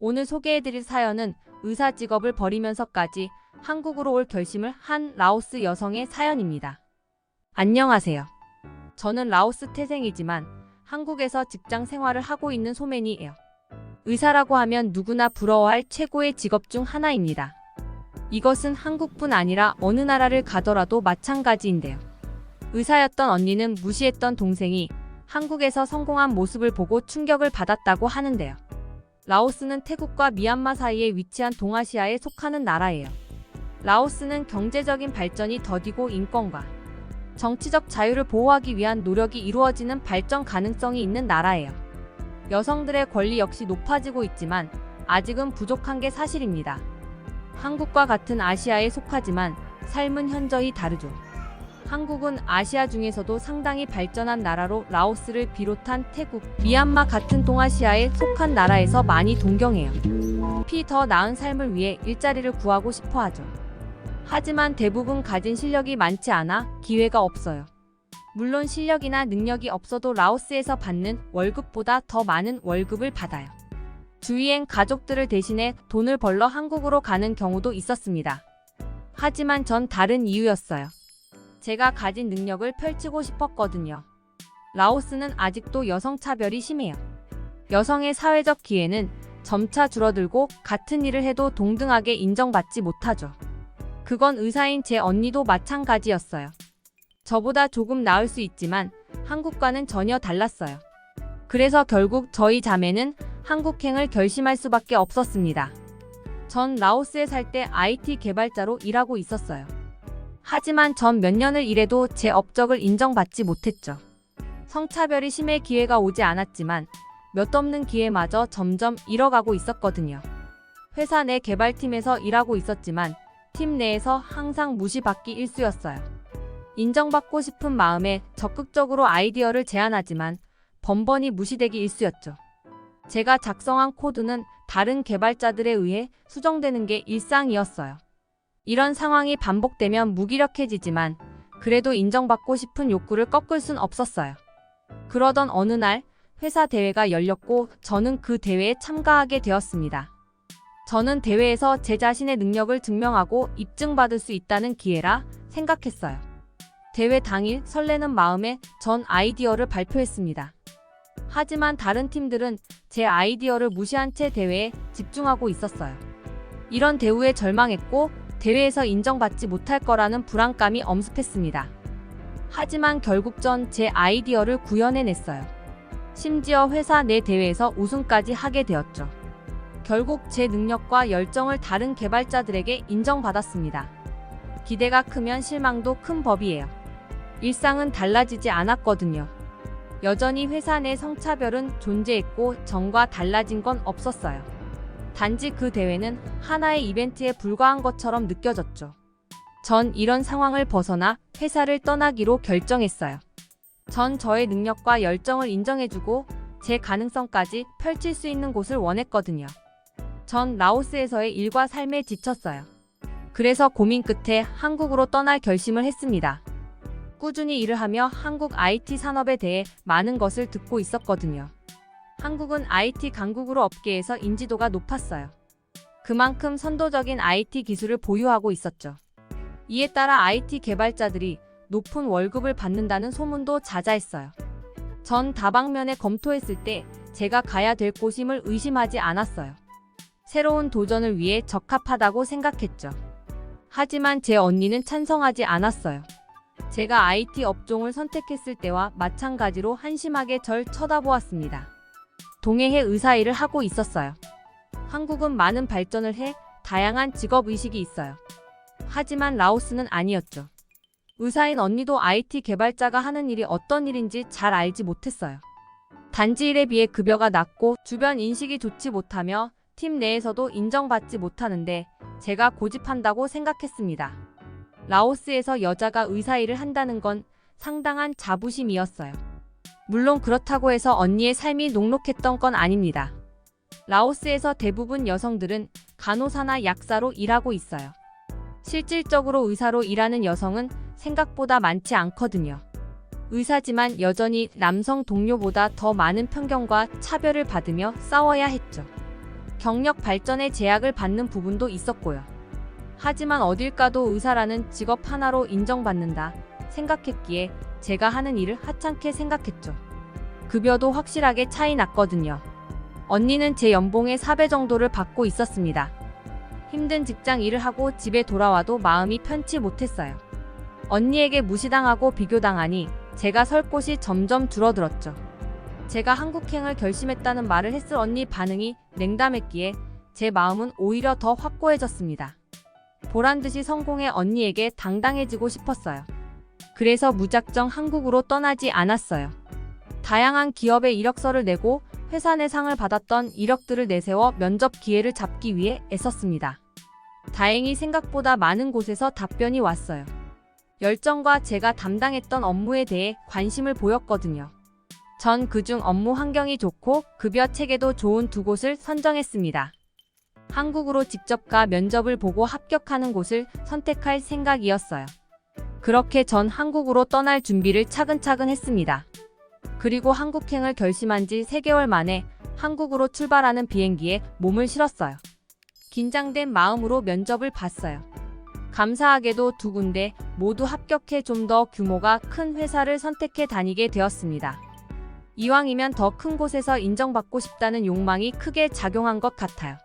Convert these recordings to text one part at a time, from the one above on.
오늘 소개해드릴 사연은 의사 직업을 버리면서까지 한국으로 올 결심을 한 라오스 여성의 사연입니다. 안녕하세요. 저는 라오스 태생이지만 한국에서 직장 생활을 하고 있는 소맨이에요. 의사라고 하면 누구나 부러워할 최고의 직업 중 하나입니다. 이것은 한국뿐 아니라 어느 나라를 가더라도 마찬가지인데요. 의사였던 언니는 무시했던 동생이 한국에서 성공한 모습을 보고 충격을 받았다고 하는데요. 라오스는 태국과 미얀마 사이에 위치한 동아시아에 속하는 나라예요. 라오스는 경제적인 발전이 더디고 인권과 정치적 자유를 보호하기 위한 노력이 이루어지는 발전 가능성이 있는 나라예요. 여성들의 권리 역시 높아지고 있지만 아직은 부족한 게 사실입니다. 한국과 같은 아시아에 속하지만 삶은 현저히 다르죠. 한국은 아시아 중에서도 상당히 발전한 나라로 라오스를 비롯한 태국, 미얀마 같은 동아시아에 속한 나라에서 많이 동경해요. 더 나은 삶을 위해 일자리를 구하고 싶어 하죠. 하지만 대부분 가진 실력이 많지 않아 기회가 없어요. 물론 실력이나 능력이 없어도 라오스에서 받는 월급보다 더 많은 월급을 받아요. 주위엔 가족들을 대신해 돈을 벌러 한국으로 가는 경우도 있었습니다. 하지만 전 다른 이유였어요. 제가 가진 능력을 펼치고 싶었거든요. 라오스는 아직도 여성 차별이 심해요. 여성의 사회적 기회는 점차 줄어들고 같은 일을 해도 동등하게 인정받지 못하죠. 그건 의사인 제 언니도 마찬가지였어요. 저보다 조금 나을 수 있지만 한국과는 전혀 달랐어요. 그래서 결국 저희 자매는 한국행을 결심할 수밖에 없었습니다. 전 라오스에 살 때 IT 개발자로 일하고 있었어요. 하지만 전 몇 년을 일해도 제 업적을 인정받지 못했죠. 성차별이 심해 기회가 오지 않았지만 몇 없는 기회마저 점점 잃어가고 있었거든요. 회사 내 개발팀에서 일하고 있었지만 팀 내에서 항상 무시받기 일쑤였어요. 인정받고 싶은 마음에 적극적으로 아이디어를 제안하지만 번번이 무시되기 일쑤였죠. 제가 작성한 코드는 다른 개발자들에 의해 수정되는 게 일상이었어요. 이런 상황이 반복되면 무기력해지지만 그래도 인정받고 싶은 욕구를 꺾을 순 없었어요. 그러던 어느 날 회사 대회가 열렸고 저는 그 대회에 참가하게 되었습니다. 저는 대회에서 제 자신의 능력을 증명하고 입증받을 수 있다는 기회라 생각했어요. 대회 당일 설레는 마음에 전 아이디어를 발표했습니다. 하지만 다른 팀들은 제 아이디어를 무시한 채 대회에 집중하고 있었어요. 이런 대우에 절망했고 대회에서 인정받지 못할 거라는 불안감이 엄습했습니다. 하지만 결국 전 제 아이디어를 구현해냈어요. 심지어 회사 내 대회에서 우승까지 하게 되었죠. 결국 제 능력과 열정을 다른 개발자들에게 인정받았습니다. 기대가 크면 실망도 큰 법이에요. 일상은 달라지지 않았거든요. 여전히 회사 내 성차별은 존재했고 전과 달라진 건 없었어요. 단지 그 대회는 하나의 이벤트에 불과한 것처럼 느껴졌죠. 전 이런 상황을 벗어나 회사를 떠나기로 결정했어요. 전 저의 능력과 열정을 인정해주고 제 가능성까지 펼칠 수 있는 곳을 원했거든요. 전 라오스에서의 일과 삶에 지쳤어요. 그래서 고민 끝에 한국으로 떠날 결심을 했습니다. 꾸준히 일을 하며 한국 IT 산업에 대해 많은 것을 듣고 있었거든요. 한국은 IT 강국으로 업계에서 인지도가 높았어요. 그만큼 선도적인 IT 기술을 보유하고 있었죠. 이에 따라 IT 개발자들이 높은 월급을 받는다는 소문도 자자했어요. 전 다방면에 검토했을 때 제가 가야 될 곳임을 의심하지 않았어요. 새로운 도전을 위해 적합하다고 생각했죠. 하지만 제 언니는 찬성하지 않았어요. 제가 IT 업종을 선택했을 때와 마찬가지로 한심하게 절 쳐다보았습니다. 동해에 의사 일을 하고 있었어요. 한국은 많은 발전을 해 다양한 직업의식이 있어요. 하지만 라오스는 아니었죠. 의사인 언니도 IT 개발자가 하는 일이 어떤 일인지 잘 알지 못했어요. 단지 일에 비해 급여가 낮고 주변 인식이 좋지 못하며 팀 내에서도 인정받지 못하는데 제가 고집한다고 생각했습니다. 라오스에서 여자가 의사 일을 한다는 건 상당한 자부심이었어요. 물론 그렇다고 해서 언니의 삶이 녹록했던 건 아닙니다. 라오스에서 대부분 여성들은 간호사나 약사로 일하고 있어요. 실질적으로 의사로 일하는 여성은 생각보다 많지 않거든요. 의사지만 여전히 남성 동료보다 더 많은 편견과 차별을 받으며 싸워야 했죠. 경력 발전에 제약을 받는 부분도 있었고요. 하지만 어딜 가도 의사라는 직업 하나로 인정받는다 생각했기에 제가 하는 일을 하찮게 생각했죠. 급여도 확실하게 차이 났거든요. 언니는 제 연봉의 4배 정도를 받고 있었습니다. 힘든 직장 일을 하고 집에 돌아와도 마음이 편치 못했어요. 언니에게 무시당하고 비교당하니 제가 설 곳이 점점 줄어들었죠. 제가 한국행을 결심했다는 말을 했을 언니 반응이 냉담했기에 제 마음은 오히려 더 확고해졌습니다. 보란듯이 성공해 언니에게 당당해지고 싶었어요. 그래서 무작정 한국으로 떠나지 않았어요. 다양한 기업에 이력서를 내고 회사 내 상을 받았던 이력들을 내세워 면접 기회를 잡기 위해 애썼습니다. 다행히 생각보다 많은 곳에서 답변이 왔어요. 열정과 제가 담당했던 업무에 대해 관심을 보였거든요. 전 그중 업무 환경이 좋고 급여 체계도 좋은 두 곳을 선정했습니다. 한국으로 직접 가 면접을 보고 합격하는 곳을 선택할 생각이었어요. 그렇게 전 한국으로 떠날 준비를 차근차근 했습니다. 그리고 한국행을 결심한 지 3개월 만에 한국으로 출발하는 비행기에 몸을 실었어요. 긴장된 마음으로 면접을 봤어요. 감사하게도 2군데 모두 합격해 좀 더 규모가 큰 회사를 선택해 다니게 되었습니다. 이왕이면 더 큰 곳에서 인정받고 싶다는 욕망이 크게 작용한 것 같아요.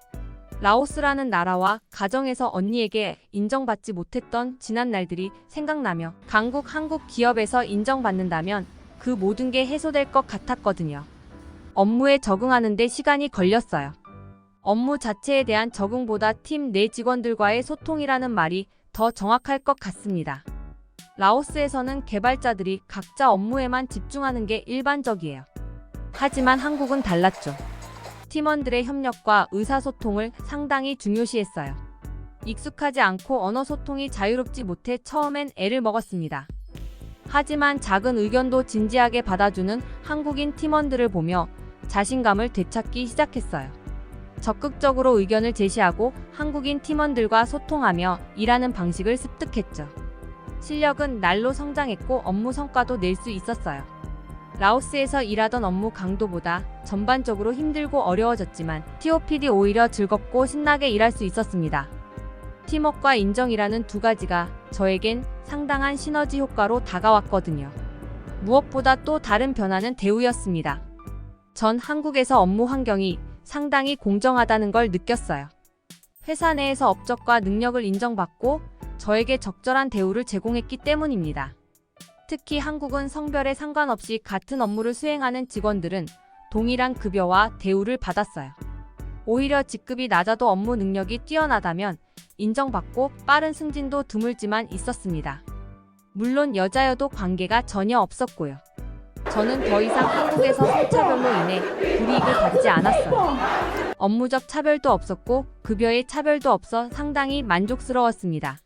라오스라는 나라와 가정에서 언니에게 인정받지 못했던 지난 날들이 생각나며 강국 한국 기업에서 인정받는다면 그 모든 게 해소될 것 같았거든요. 업무에 적응하는 데 시간이 걸렸어요. 업무 자체에 대한 적응보다 팀 내 직원들과의 소통이라는 말이 더 정확할 것 같습니다. 라오스에서는 개발자들이 각자 업무에만 집중하는 게 일반적이에요. 하지만 한국은 달랐죠. 팀원들의 협력과 의사소통을 상당히 중요시했어요. 익숙하지 않고 언어 소통이 자유롭지 못해 처음엔 애를 먹었습니다. 하지만 작은 의견도 진지하게 받아주는 한국인 팀원들을 보며 자신감을 되찾기 시작했어요. 적극적으로 의견을 제시하고 한국인 팀원들과 소통하며 일하는 방식을 습득했죠. 실력은 날로 성장했고 업무 성과도 낼 수 있었어요. 라오스에서 일하던 업무 강도보다 전반적으로 힘들고 어려워졌지만 TOPD 오히려 즐겁고 신나게 일할 수 있었습니다. 팀워크와 인정이라는 두 가지가 저에겐 상당한 시너지 효과로 다가왔거든요. 무엇보다 또 다른 변화는 대우였습니다. 전 한국에서 업무 환경이 상당히 공정하다는 걸 느꼈어요. 회사 내에서 업적과 능력을 인정받고 저에게 적절한 대우를 제공했기 때문입니다. 특히 한국은 성별에 상관없이 같은 업무를 수행하는 직원들은 동일한 급여와 대우를 받았어요. 오히려 직급이 낮아도 업무 능력이 뛰어나다면 인정받고 빠른 승진도 드물지만 있었습니다. 물론 여자여도 관계가 전혀 없었고요. 저는 더 이상 한국에서 성차별로 인해 불이익을 받지 않았어요. 업무적 차별도 없었고 급여의 차별도 없어 상당히 만족스러웠습니다.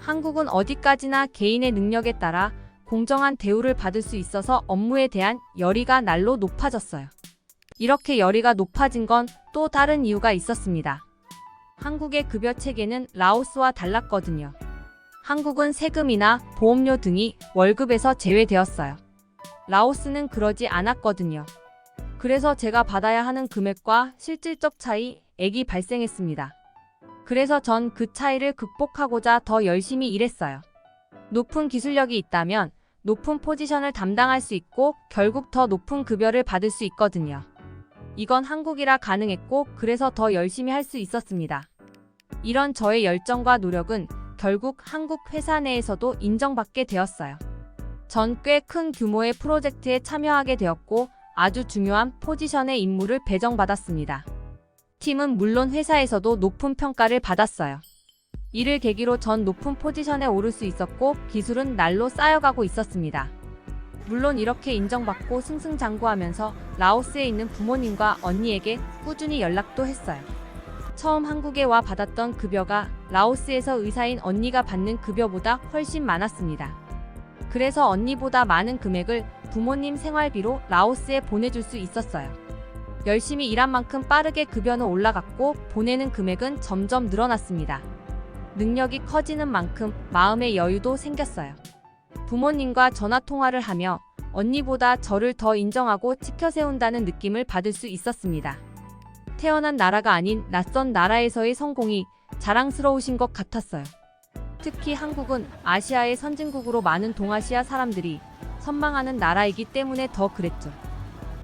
한국은 어디까지나 개인의 능력에 따라 공정한 대우를 받을 수 있어서 업무에 대한 열의가 날로 높아졌어요. 이렇게 열의가 높아진 건 또 다른 이유가 있었습니다. 한국의 급여 체계는 라오스와 달랐거든요. 한국은 세금이나 보험료 등이 월급에서 제외되었어요. 라오스는 그러지 않았거든요. 그래서 제가 받아야 하는 금액과 실질적 차이액이 발생했습니다. 그래서 전 그 차이를 극복하고자 더 열심히 일했어요. 높은 기술력이 있다면 높은 포지션을 담당할 수 있고 결국 더 높은 급여를 받을 수 있거든요. 이건 한국이라 가능했고 그래서 더 열심히 할 수 있었습니다. 이런 저의 열정과 노력은 결국 한국 회사 내에서도 인정받게 되었어요. 전 꽤 큰 규모의 프로젝트에 참여하게 되었고 아주 중요한 포지션의 임무를 배정받았습니다. 팀은 물론 회사에서도 높은 평가를 받았어요. 이를 계기로 전 높은 포지션에 오를 수 있었고 기술은 날로 쌓여가고 있었습니다. 물론 이렇게 인정받고 승승장구하면서 라오스에 있는 부모님과 언니에게 꾸준히 연락도 했어요. 처음 한국에 와 받았던 급여가 라오스에서 의사인 언니가 받는 급여보다 훨씬 많았습니다. 그래서 언니보다 많은 금액을 부모님 생활비로 라오스에 보내줄 수 있었어요. 열심히 일한 만큼 빠르게 급여는 올라갔고 보내는 금액은 점점 늘어났습니다. 능력이 커지는 만큼 마음의 여유도 생겼어요. 부모님과 전화통화를 하며 언니보다 저를 더 인정하고 지켜세운다는 느낌을 받을 수 있었습니다. 태어난 나라가 아닌 낯선 나라에서의 성공이 자랑스러우신 것 같았어요. 특히 한국은 아시아의 선진국으로 많은 동아시아 사람들이 선망하는 나라이기 때문에 더 그랬죠.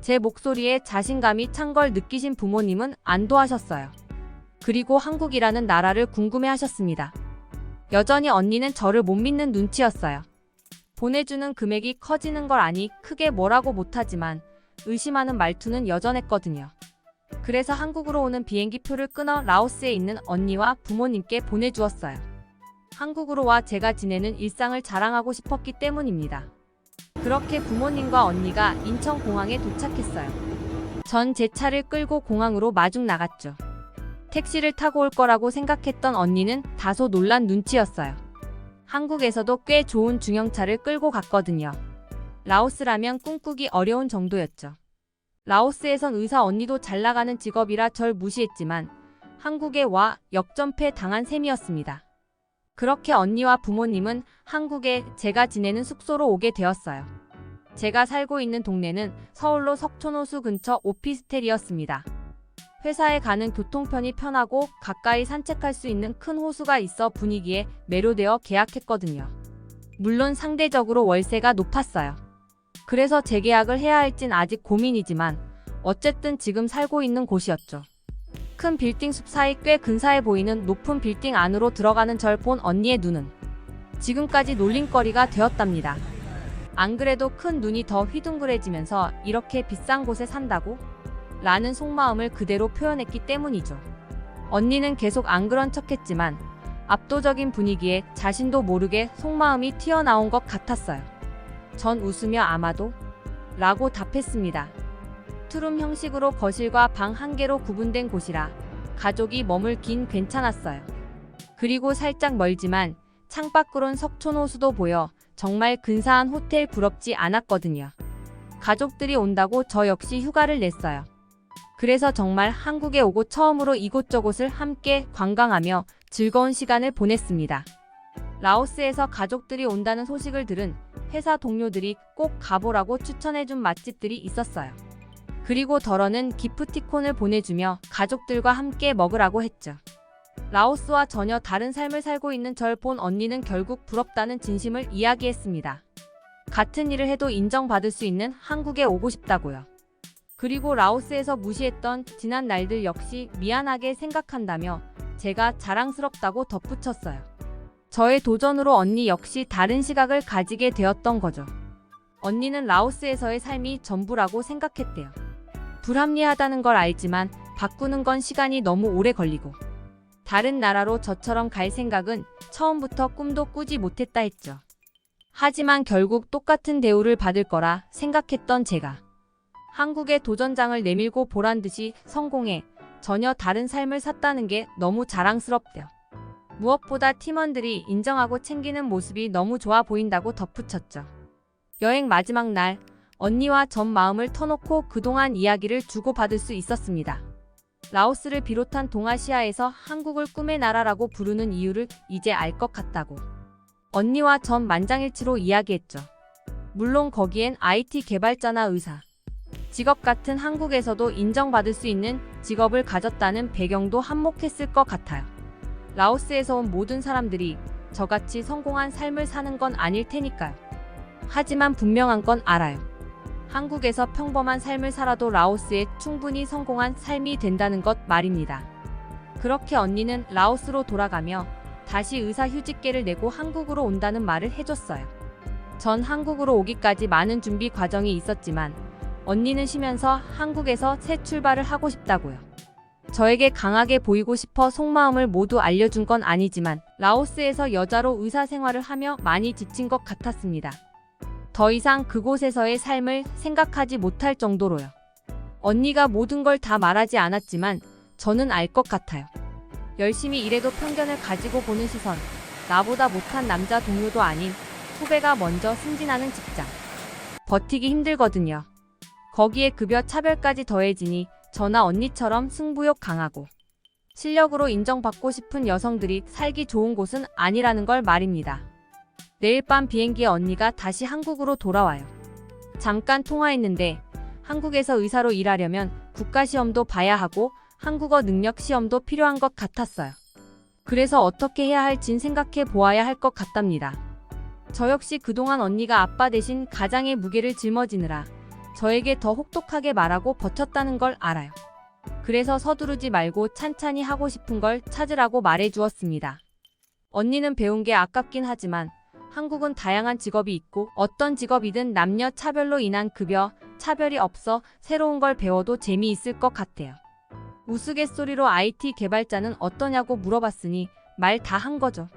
제 목소리에 자신감이 찬 걸 느끼신 부모님은 안도하셨어요. 그리고 한국이라는 나라를 궁금해하셨습니다. 여전히 언니는 저를 못 믿는 눈치였어요. 보내주는 금액이 커지는 걸 아니 크게 뭐라고 못하지만 의심하는 말투는 여전했거든요. 그래서 한국으로 오는 비행기 표를 끊어 라오스에 있는 언니와 부모님께 보내주었어요. 한국으로 와 제가 지내는 일상을 자랑하고 싶었기 때문입니다. 그렇게 부모님과 언니가 인천공항에 도착했어요. 전 제 차를 끌고 공항으로 마중 나갔죠. 택시를 타고 올 거라고 생각했던 언니는 다소 놀란 눈치였어요. 한국에서도 꽤 좋은 중형차를 끌고 갔거든요. 라오스라면 꿈꾸기 어려운 정도였죠. 라오스에선 의사 언니도 잘 나가는 직업이라 절 무시했지만 한국에 와 역전패 당한 셈이었습니다. 그렇게 언니와 부모님은 한국에 제가 지내는 숙소로 오게 되었어요. 제가 살고 있는 동네는 서울로 석촌호수 근처 오피스텔이었습니다. 회사에 가는 교통편이 편하고 가까이 산책할 수 있는 큰 호수가 있어 분위기에 매료되어 계약했거든요. 물론 상대적으로 월세가 높았어요. 그래서 재계약을 해야 할진 아직 고민이지만 어쨌든 지금 살고 있는 곳이었죠. 큰 빌딩 숲 사이 꽤 근사해 보이는 높은 빌딩 안으로 들어가는 절 본 언니의 눈은 지금까지 놀림거리가 되었답니다. 안 그래도 큰 눈이 더 휘둥그레지면서 이렇게 비싼 곳에 산다고? 라는 속마음을 그대로 표현했기 때문이죠. 언니는 계속 안 그런 척했지만 압도적인 분위기에 자신도 모르게 속마음이 튀어나온 것 같았어요. 전 웃으며 아마도? 라고 답했습니다. 투룸 형식으로 거실과 방 한 개로 구분된 곳이라 가족이 머물긴 괜찮았어요. 그리고 살짝 멀지만 창밖으론 석촌호수도 보여 정말 근사한 호텔 부럽지 않았거든요. 가족들이 온다고 저 역시 휴가를 냈어요. 그래서 정말 한국에 오고 처음으로 이곳저곳을 함께 관광하며 즐거운 시간을 보냈습니다. 라오스에서 가족들이 온다는 소식을 들은 회사 동료들이 꼭 가보라고 추천해준 맛집들이 있었어요. 그리고 덜어는 기프티콘을 보내주며 가족들과 함께 먹으라고 했죠. 라오스와 전혀 다른 삶을 살고 있는 절 본 언니는 결국 부럽다는 진심을 이야기했습니다. 같은 일을 해도 인정받을 수 있는 한국에 오고 싶다고요. 그리고 라오스에서 무시했던 지난 날들 역시 미안하게 생각한다며 제가 자랑스럽다고 덧붙였어요. 저의 도전으로 언니 역시 다른 시각을 가지게 되었던 거죠. 언니는 라오스에서의 삶이 전부라고 생각했대요. 불합리하다는 걸 알지만 바꾸는 건 시간이 너무 오래 걸리고 다른 나라로 저처럼 갈 생각은 처음부터 꿈도 꾸지 못했다 했죠. 하지만 결국 똑같은 대우를 받을 거라 생각했던 제가 한국의 도전장을 내밀고 보란듯이 성공해 전혀 다른 삶을 샀다는 게 너무 자랑스럽대요. 무엇보다 팀원들이 인정하고 챙기는 모습이 너무 좋아 보인다고 덧붙였죠. 여행 마지막 날 언니와 전 마음을 터놓고 그동안 이야기를 주고받을 수 있었습니다. 라오스를 비롯한 동아시아에서 한국을 꿈의 나라라고 부르는 이유를 이제 알 것 같다고. 언니와 전 만장일치로 이야기했죠. 물론 거기엔 IT 개발자나 의사, 직업 같은 한국에서도 인정받을 수 있는 직업을 가졌다는 배경도 한몫했을 것 같아요. 라오스에서 온 모든 사람들이 저같이 성공한 삶을 사는 건 아닐 테니까요. 하지만 분명한 건 알아요. 한국에서 평범한 삶을 살아도 라오스에 충분히 성공한 삶이 된다는 것 말입니다. 그렇게 언니는 라오스로 돌아가며 다시 의사 휴직계를 내고 한국으로 온다는 말을 해줬어요. 전 한국으로 오기까지 많은 준비 과정이 있었지만 언니는 쉬면서 한국에서 새 출발을 하고 싶다고요. 저에게 강하게 보이고 싶어 속마음을 모두 알려준 건 아니지만 라오스에서 여자로 의사 생활을 하며 많이 지친 것 같았습니다. 더 이상 그곳에서의 삶을 생각하지 못할 정도로요. 언니가 모든 걸 다 말하지 않았지만 저는 알 것 같아요. 열심히 일해도 편견을 가지고 보는 시선, 나보다 못한 남자 동료도 아닌 후배가 먼저 승진하는 직장. 버티기 힘들거든요. 거기에 급여 차별까지 더해지니 저나 언니처럼 승부욕 강하고 실력으로 인정받고 싶은 여성들이 살기 좋은 곳은 아니라는 걸 말입니다. 내일 밤 비행기에 언니가 다시 한국으로 돌아와요. 잠깐 통화했는데 한국에서 의사로 일하려면 국가시험도 봐야 하고 한국어 능력 시험도 필요한 것 같았어요. 그래서 어떻게 해야 할진 생각해 보아야 할 것 같답니다. 저 역시 그동안 언니가 아빠 대신 가장의 무게를 짊어지느라 저에게 더 혹독하게 말하고 버텼다는 걸 알아요. 그래서 서두르지 말고 찬찬히 하고 싶은 걸 찾으라고 말해 주었습니다. 언니는 배운 게 아깝긴 하지만 한국은 다양한 직업이 있고 어떤 직업이든 남녀 차별로 인한 급여 차별이 없어 새로운 걸 배워도 재미있을 것 같아요. 우스갯소리로 IT 개발자는 어떠냐고 물어봤으니 말 다 한 거죠.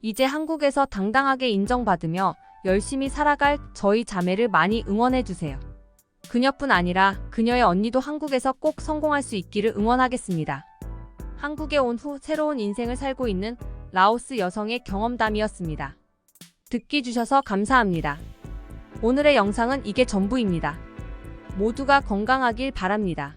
이제 한국에서 당당하게 인정받으며 열심히 살아갈 저희 자매를 많이 응원해주세요. 그녀뿐 아니라 그녀의 언니도 한국에서 꼭 성공할 수 있기를 응원하겠습니다. 한국에 온 후 새로운 인생을 살고 있는 라오스 여성의 경험담이었습니다. 듣기 주셔서 감사합니다. 오늘의 영상은 이게 전부입니다. 모두가 건강하길 바랍니다.